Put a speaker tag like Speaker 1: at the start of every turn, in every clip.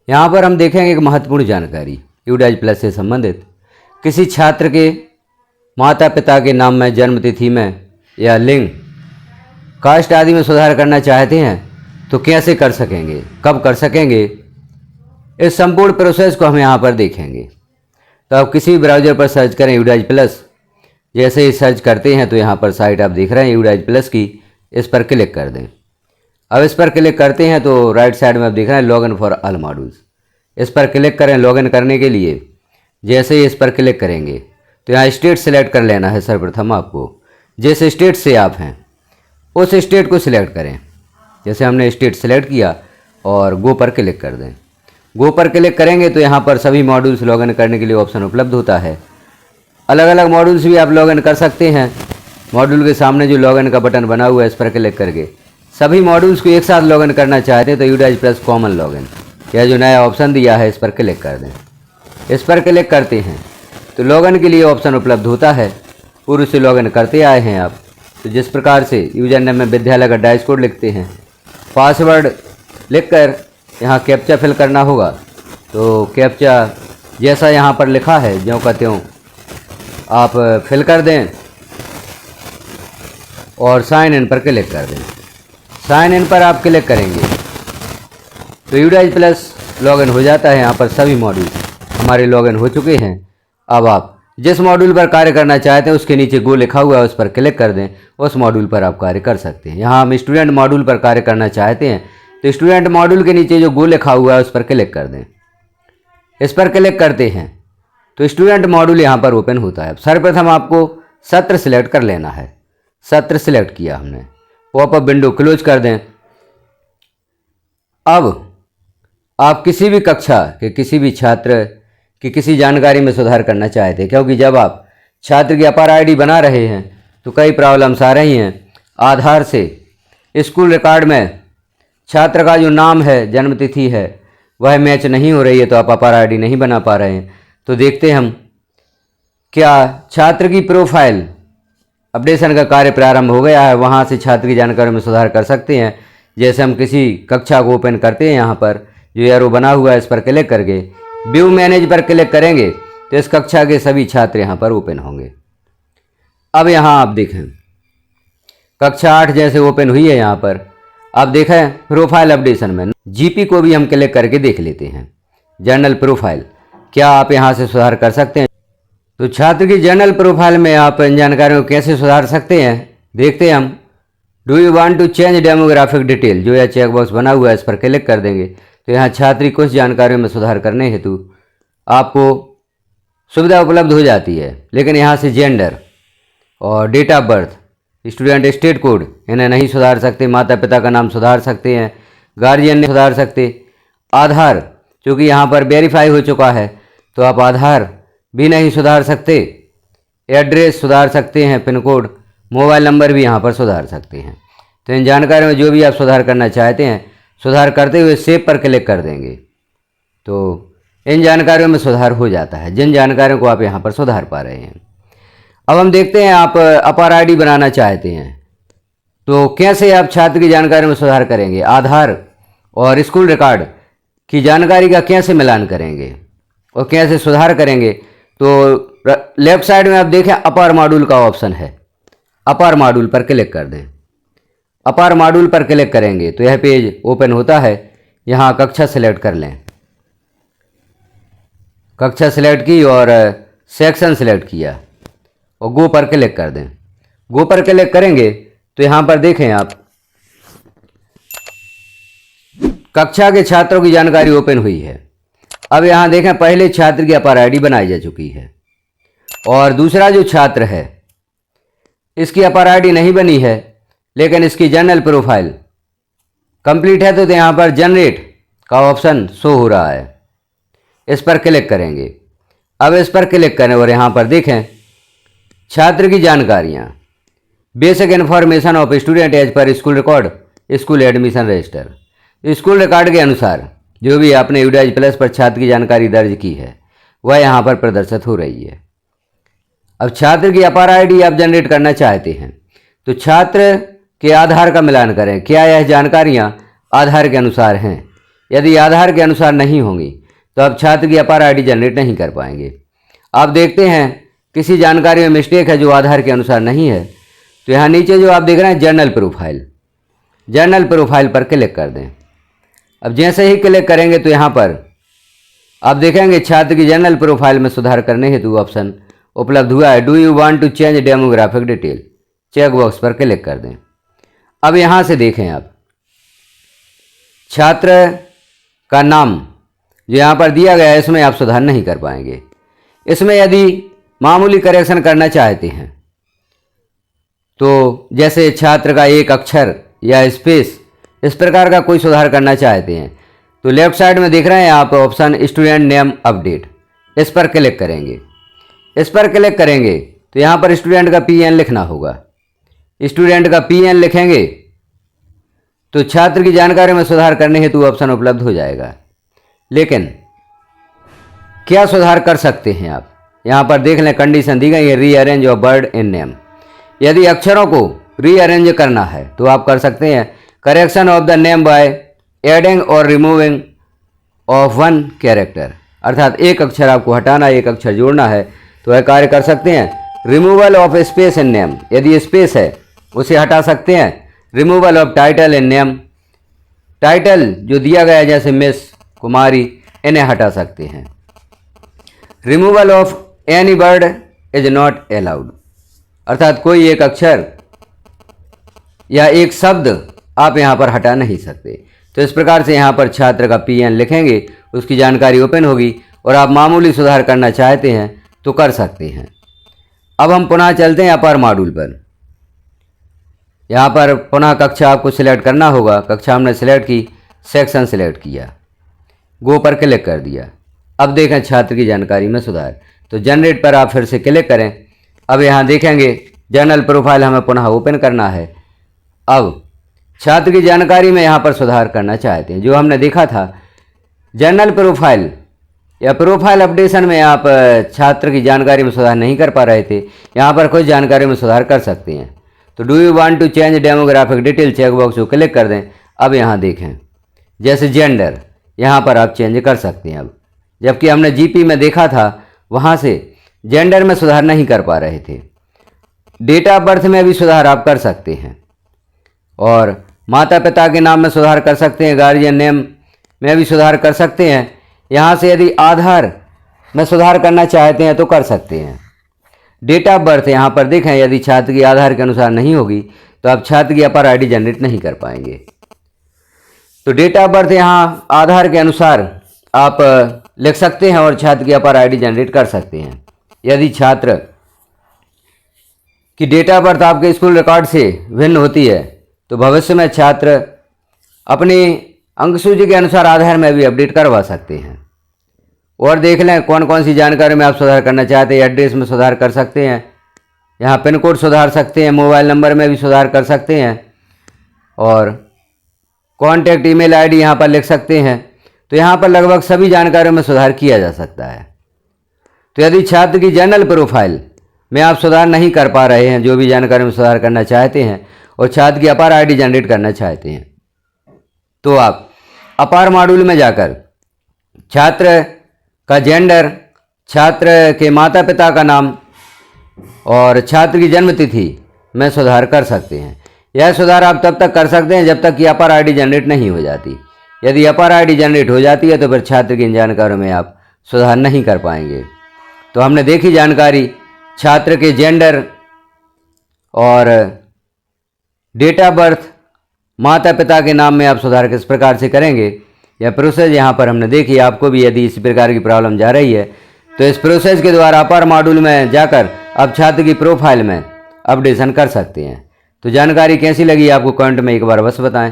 Speaker 1: यहाँ पर हम देखेंगे एक महत्वपूर्ण जानकारी यूडाइज प्लस से संबंधित। किसी छात्र के माता पिता के नाम में, जन्म तिथि में या लिंग, कास्ट आदि में सुधार करना चाहते हैं तो कैसे कर सकेंगे, कब कर सकेंगे, इस संपूर्ण प्रोसेस को हम यहाँ पर देखेंगे। तो आप किसी भी ब्राउज़र पर सर्च करें यूडाइज प्लस। जैसे ही सर्च करते हैं तो यहाँ पर साइट आप देख रहे हैं यूडाइज प्लस की, इस पर क्लिक कर दें। अब इस पर क्लिक करते हैं तो राइट साइड में आप देख रहे हैं लॉगिन फॉर ऑल मॉड्यूल्स। इस पर क्लिक करें लॉगिन करने के लिए। जैसे ही इस पर क्लिक करेंगे तो यहाँ स्टेट सेलेक्ट कर लेना है। सर्वप्रथम आपको जिस स्टेट से आप हैं उस स्टेट को सिलेक्ट करें। जैसे हमने स्टेट सेलेक्ट किया और गो पर क्लिक कर दें। गो पर क्लिक करेंगे तो यहाँ पर सभी मॉड्यूल्स लॉगिन करने के लिए ऑप्शन उपलब्ध होता है। अलग अलग मॉड्यूल्स भी आप लॉगिन कर सकते हैं। मॉड्यूल के सामने जो लॉगिन का बटन बना हुआ है इस पर क्लिक करके सभी मॉड्यूल्स को एक साथ लॉगिन करना चाहते हैं तो यूडाइज प्लस कॉमन लॉगिन, यह जो नया ऑप्शन दिया है इस पर क्लिक कर दें। इस पर क्लिक करते हैं तो लॉगिन के लिए ऑप्शन उपलब्ध होता है। पूर्व से लॉगिन करते आए हैं आप, तो जिस प्रकार से यूजर नेम में विद्यालय का डाइस कोड लिखते हैं, पासवर्ड लिखकर यहाँ कैप्चा फिल करना होगा। तो कैप्चा जैसा यहाँ पर लिखा है ज्यों का त्यों आप फिल कर दें और साइन इन पर क्लिक कर दें। साइन इन पर आप क्लिक करेंगे तो यूडाइज प्लस लॉगिन हो जाता है। यहाँ पर सभी मॉड्यूल हमारे लॉगिन हो चुके हैं। अब आप जिस मॉड्यूल पर कार्य करना चाहते हैं उसके नीचे गो लिखा हुआ है, उस पर क्लिक कर दें। उस मॉड्यूल पर आप कार्य कर सकते हैं। यहाँ हम स्टूडेंट मॉड्यूल पर कार्य करना चाहते हैं तो स्टूडेंट मॉड्यूल के नीचे जो गो लिखा हुआ है उस पर क्लिक कर दें। इस पर क्लिक करते हैं तो स्टूडेंट मॉड्यूल यहाँ पर ओपन होता है। सर्वप्रथम आपको सत्र सिलेक्ट कर लेना है। सत्र सिलेक्ट किया हमने, पॉपअप विंडो क्लोज कर दें। अब आप किसी भी कक्षा के किसी भी छात्र की किसी जानकारी में सुधार करना चाहते हैं, क्योंकि जब आप छात्र की अपार आईडी बना रहे हैं तो कई प्रॉब्लम्स आ रही हैं। आधार से स्कूल रिकॉर्ड में छात्र का जो नाम है, जन्म तिथि है, वह मैच नहीं हो रही है, तो आप अपार आईडी नहीं बना पा रहे हैं। तो देखते हैं हम क्या छात्र की प्रोफाइल अपडेशन का कार्य प्रारंभ हो गया है। वहाँ से छात्र की जानकारी में सुधार कर सकते हैं। जैसे हम किसी कक्षा को ओपन करते हैं, यहाँ पर जो एरो बना हुआ है इस पर क्लिक करके व्यू मैनेज पर क्लिक करेंगे तो इस कक्षा के सभी छात्र यहाँ पर ओपन होंगे। अब यहाँ आप देखें कक्षा 8 जैसे ओपन हुई है। यहाँ पर आप देखें प्रोफाइल अपडेशन में जीपी को भी हम क्लिक करके देख लेते हैं। जर्नल प्रोफाइल, क्या आप यहाँ से सुधार कर सकते हैं? तो छात्र की जर्नल प्रोफाइल में आप इन जानकारियों को कैसे सुधार सकते हैं देखते हैं हम। Do you want to change demographic detail, जो यह चेकबॉक्स बना हुआ है इस पर क्लिक कर देंगे तो यहाँ छात्र की कुछ जानकारियों में सुधार करने हेतु आपको सुविधा उपलब्ध हो जाती है। लेकिन यहाँ से जेंडर और date of birth, student state code इन्हें नहीं सुधार सकते। माता पिता का नाम सुधार सकते हैं, गार्जियन नहीं सुधार सकते। आधार चूँकि यहाँ पर वेरीफाई हो चुका है तो आप आधार भी नहीं सुधार सकते। एड्रेस सुधार सकते हैं, पिन कोड, मोबाइल नंबर भी यहाँ पर सुधार सकते हैं। तो इन जानकारियों में जो भी आप सुधार करना चाहते हैं, सुधार करते हुए सेव पर क्लिक कर देंगे तो इन जानकारियों में सुधार हो जाता है, जिन जानकारियों को आप यहाँ पर सुधार पा रहे हैं। अब हम देखते हैं आप अपार आईडी बनाना चाहते हैं तो कैसे आप छात्र की जानकारी में सुधार करेंगे। आधार और स्कूल रिकॉर्ड की जानकारी का कैसे मिलान करेंगे और कैसे सुधार करेंगे। तो लेफ्ट साइड में आप देखें अपार मॉड्यूल का ऑप्शन है। अपार मॉड्यूल पर क्लिक कर दें। अपार मॉड्यूल पर क्लिक करेंगे तो यह पेज ओपन होता है। यहाँ कक्षा सेलेक्ट कर लें। कक्षा सेलेक्ट की और सेक्शन सेलेक्ट किया और गो पर क्लिक कर दें। गो पर क्लिक करेंगे तो यहाँ पर देखें आप कक्षा के छात्रों की जानकारी ओपन हुई है। अब यहाँ देखें पहले छात्र की अपार आईडी बनाई जा चुकी है और दूसरा जो छात्र है इसकी अपार आईडी नहीं बनी है, लेकिन इसकी जनरल प्रोफाइल कंप्लीट है। तो यहाँ पर जनरेट का ऑप्शन शो हो रहा है, इस पर क्लिक करेंगे। अब इस पर क्लिक करें और यहाँ पर देखें छात्र की जानकारियाँ, basic information of student as पर school record, school admission register. School record के अनुसार जो भी आपने यूडाइज प्लस पर छात्र की जानकारी दर्ज की है वह यहाँ पर प्रदर्शित हो रही है। अब छात्र की अपार आईडी आप जनरेट करना चाहते हैं तो छात्र के आधार का मिलान करें, क्या यह जानकारियाँ आधार के अनुसार हैं। यदि आधार के अनुसार नहीं होंगी तो आप छात्र की अपार आईडी जनरेट नहीं कर पाएंगे। आप देखते हैं किसी जानकारी में मिस्टेक है जो आधार के अनुसार नहीं है, तो यहाँ नीचे जो आप देख रहे हैं जर्नल प्रोफाइल, जर्नल प्रोफाइल पर क्लिक कर दें। अब जैसे ही क्लिक करेंगे तो यहाँ पर आप देखेंगे छात्र की जर्नल प्रोफाइल में सुधार करने हेतु ऑप्शन उपलब्ध हुआ है। Do you want to change demographic detail, check box पर क्लिक कर दें। अब यहाँ से देखें आप छात्र का नाम जो यहाँ पर दिया गया है इसमें आप सुधार नहीं कर पाएंगे। इसमें यदि मामूली करेक्शन करना चाहते हैं तो जैसे छात्र का एक अक्षर या स्पेस इस प्रकार का कोई सुधार करना चाहते हैं तो लेफ्ट साइड में देख रहे हैं आप ऑप्शन स्टूडेंट नेम अपडेट, इस पर क्लिक करेंगे। इस पर क्लिक करेंगे तो यहाँ पर स्टूडेंट का PN लिखना होगा। स्टूडेंट का PN लिखेंगे तो छात्र की जानकारी में सुधार करने हेतु ऑप्शन उपलब्ध हो जाएगा। लेकिन क्या सुधार कर सकते हैं आप, यहाँ पर देख लें कंडीशन दी गई है rearrange of word in name. यदि अक्षरों को रीअरेंज करना है तो आप कर सकते हैं correction of the name by adding और रिमूविंग ऑफ वन कैरेक्टर, अर्थात एक अक्षर आपको हटाना एक अक्षर जोड़ना है तो वह कार्य कर सकते हैं। Removal of space in name, यदि स्पेस है उसे हटा सकते हैं। Removal of title in name, title जो दिया गया है जैसे मिस, कुमारी, इन्हें हटा सकते हैं। Removal of any word is not allowed, अर्थात कोई एक अक्षर या एक शब्द आप यहाँ पर हटा नहीं सकते। तो इस प्रकार से यहाँ पर छात्र का PN लिखेंगे, उसकी जानकारी ओपन होगी और आप मामूली सुधार करना चाहते हैं तो कर सकते हैं। अब हम पुनः चलते हैं अपर मॉड्यूल पर। यहाँ पर पुनः कक्षा आपको सिलेक्ट करना होगा। कक्षा हमने सिलेक्ट की, सेक्शन सिलेक्ट किया, गो पर क्लिक कर दिया। अब देखें छात्र की जानकारी में सुधार, तो जनरेट पर आप फिर से क्लिक करें। अब यहाँ देखेंगे जर्नल प्रोफाइल हमें पुनः ओपन करना है। अब छात्र की जानकारी में यहाँ पर सुधार करना चाहते हैं। जो हमने देखा था जर्नल प्रोफाइल या प्रोफाइल अपडेशन में आप छात्र की जानकारी में सुधार नहीं कर पा रहे थे, यहाँ पर कुछ जानकारी में सुधार कर सकते हैं। तो do you want to change demographic detail check box को क्लिक कर दें। अब यहाँ देखें जैसे जेंडर, यहाँ पर आप चेंज कर सकते हैं। अब जबकि हमने GP में देखा था वहाँ से जेंडर में सुधार नहीं कर पा रहे थे। डेट ऑफ बर्थ में भी सुधार आप कर सकते हैं और माता पिता के नाम में सुधार कर सकते हैं, गार्जियन नेम में भी सुधार कर सकते हैं। यहाँ से यदि आधार में सुधार करना चाहते हैं तो कर सकते हैं। डेट ऑफ बर्थ यहाँ पर देखें, यदि छात्र की आधार के अनुसार नहीं होगी तो आप छात्र की अपर आईडी जनरेट नहीं कर पाएंगे। तो डेट ऑफ बर्थ यहाँ आधार के अनुसार आप लिख सकते हैं और छात्र की अपर आईडी जनरेट कर सकते हैं। यदि छात्र की डेट ऑफ बर्थ आपके स्कूल रिकॉर्ड से भिन्न होती है तो भविष्य में छात्र अपनी अंक सूची के अनुसार आधार में भी अपडेट करवा सकते हैं। और देख लें कौन कौन सी जानकारी में आप सुधार करना चाहते हैं। एड्रेस में सुधार कर सकते हैं, यहाँ पिन कोड सुधार सकते हैं, मोबाइल नंबर में भी सुधार कर सकते हैं और कॉन्टैक्ट ईमेल आईडी यहाँ पर लिख सकते हैं। तो यहाँ पर लगभग सभी जानकारियों में सुधार किया जा सकता है। तो यदि छात्र की जर्नल प्रोफाइल में आप सुधार नहीं कर पा रहे हैं, जो भी जानकारी में सुधार करना चाहते हैं और छात्र की अपार आईडी जनरेट करना चाहते हैं, तो आप अपार मॉड्यूल में जाकर छात्र का जेंडर, छात्र के माता पिता का नाम और छात्र की जन्म तिथि में सुधार कर सकते हैं। यह सुधार आप तब तक कर सकते हैं जब तक कि अपार आईडी जनरेट नहीं हो जाती। यदि अपार आईडी जनरेट हो जाती है तो फिर छात्र की इन जानकारियों में आप सुधार नहीं कर पाएंगे। तो हमने देखी जानकारी छात्र के जेंडर और डेट ऑफ बर्थ, माता पिता के नाम में आप सुधार किस प्रकार से करेंगे, यह प्रोसेस यहाँ पर हमने देखी। आपको भी यदि इस प्रकार की प्रॉब्लम जा रही है तो इस प्रोसेस के द्वारा अपार मॉड्यूल में जाकर आप छात्र की प्रोफाइल में अपडेशन कर सकते हैं। तो जानकारी कैसी लगी आपको कमेंट में एक बार अवश्य बताएं।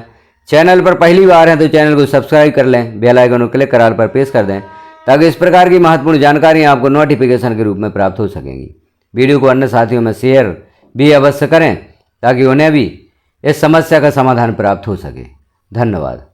Speaker 1: चैनल पर पहली बार हैं तो चैनल को सब्सक्राइब कर लें, बेल आइकन को क्लिक कर ऑल पर प्रेस कर दें ताकि इस प्रकार की महत्वपूर्ण जानकारियाँ आपको नोटिफिकेशन के रूप में प्राप्त हो सकेंगी। वीडियो को अन्य साथियों में शेयर भी अवश्य करें ताकि उन्हें भी इस समस्या का समाधान प्राप्त हो सके। धन्यवाद।